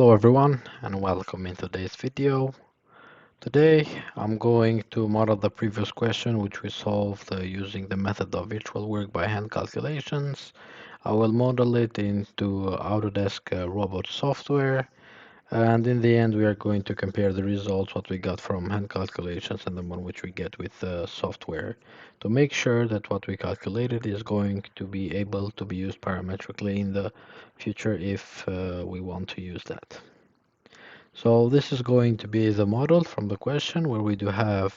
Hello everyone and welcome in today's video. Today I'm going to model the previous question which we solved using the method of virtual work by hand calculations. I will model it into Autodesk Robot software, and in the end we are going to compare the results what we got from hand calculations and the one which we get with software to make sure that what we calculated is going to be able to be used parametrically in the future if we want to use that. So this is going to be the model from the question where we do have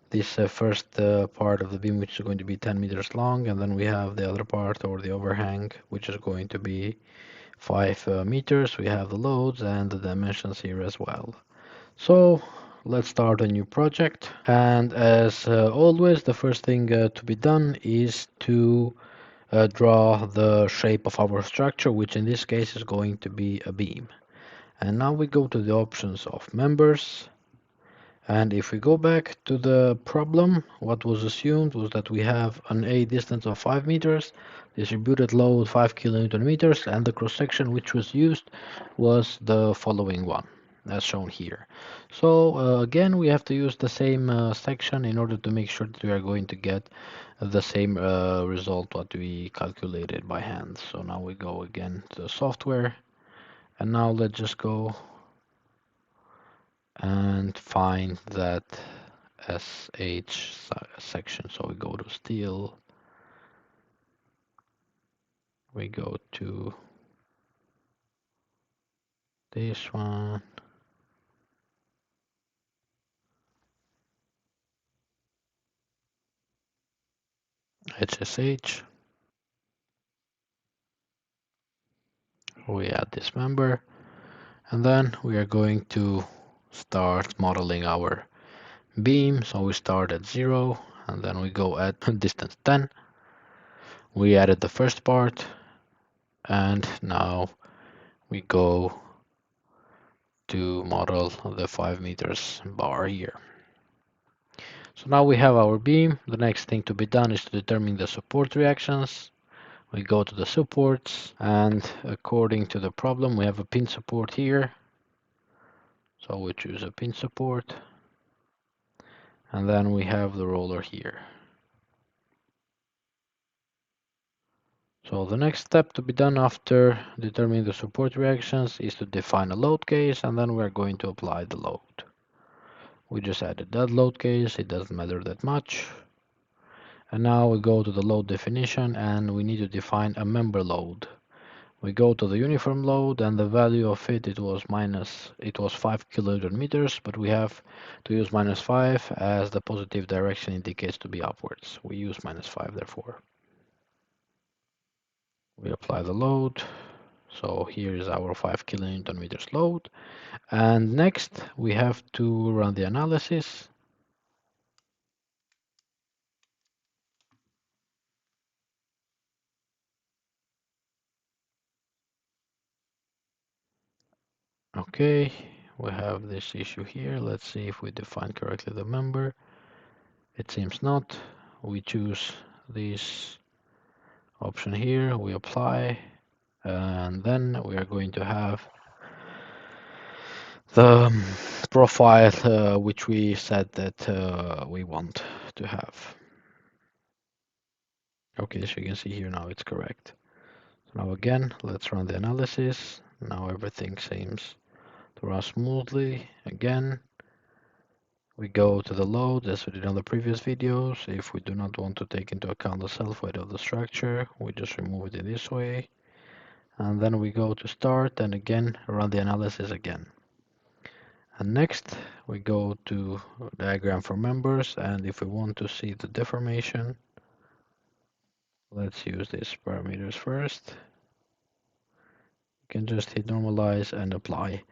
this first part of the beam which is going to be 10 meters long, and then we have the other part or the overhang which is going to be 5 meters. We have the loads and the dimensions here as well. So let's start a new project, and as always the first thing to be done is to draw the shape of our structure, which in this case is going to be a beam. And now we go to the options of members. And if we go back to the problem, what was assumed was that we have an A distance of 5 meters, distributed load 5 kilonewton meters, and the cross section which was used was the following one, as shown here. So again, we have to use the same section in order to make sure that we are going to get the same result what we calculated by hand. So now we go again to the software. And now let's just go and find that SH section. So we go to steel, we go to this one, HSH, we add this member, and then we are going to start modeling our beam. So we start at 0, and then we go at distance 10. We added the first part, and now we go to model the 5 meters bar here. So now we have our beam. The next thing to be done is to determine the support reactions. We go to the supports, and according to the problem we have a pin support here. So we choose a pin support, and then we have the roller here. So the next step to be done after determining the support reactions is to define a load case, and then we are going to apply the load. We just added that load case, it doesn't matter that much. And now we go to the load definition, and we need to define a member load. We go to the uniform load, and the value of it was 5 kilonewton meters, but we have to use -5 as the positive direction indicates to be upwards. We use -5 therefore. We apply the load. So here is our 5 kilonewton meters load. And next we have to run the analysis. Okay, we have this issue here. Let's see if we define correctly the member. It seems not. We choose this option here, we apply, and then we are going to have the profile which we said that we want to have. Okay, so you can see here now it's correct. So now again, let's run the analysis. Now everything seems to run smoothly. Again, we go to the load as we did on the previous videos. If we do not want to take into account the self-weight of the structure, we just remove it in this way. And then we go to start and again run the analysis again. And next we go to diagram for members, and if we want to see the deformation, let's use these parameters first. You can just hit normalize and apply.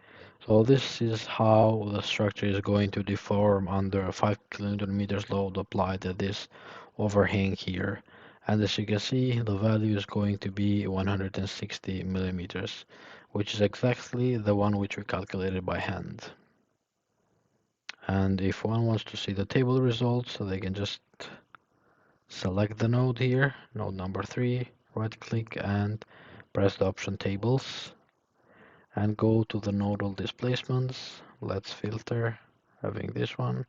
So this is how the structure is going to deform under a 5 kilonewton meters load applied at this overhang here. And as you can see, the value is going to be 160 millimeters, which is exactly the one which we calculated by hand. And if one wants to see the table results, so they can just select the node here, node number 3, right click and press the option tables. and go to the nodal displacements. Let's filter having this one.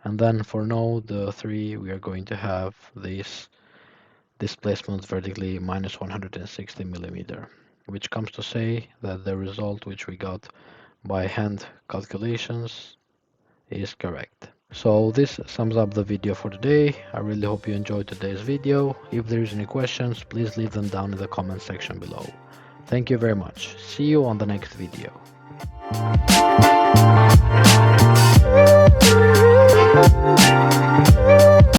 And then for node 3, we are going to have these displacements vertically minus 160 millimeter, which comes to say that the result which we got by hand calculations is correct. So this sums up the video for today. I really hope you enjoyed today's video. If there is any questions, please leave them down in the comment section below. Thank you very much. See you on the next video.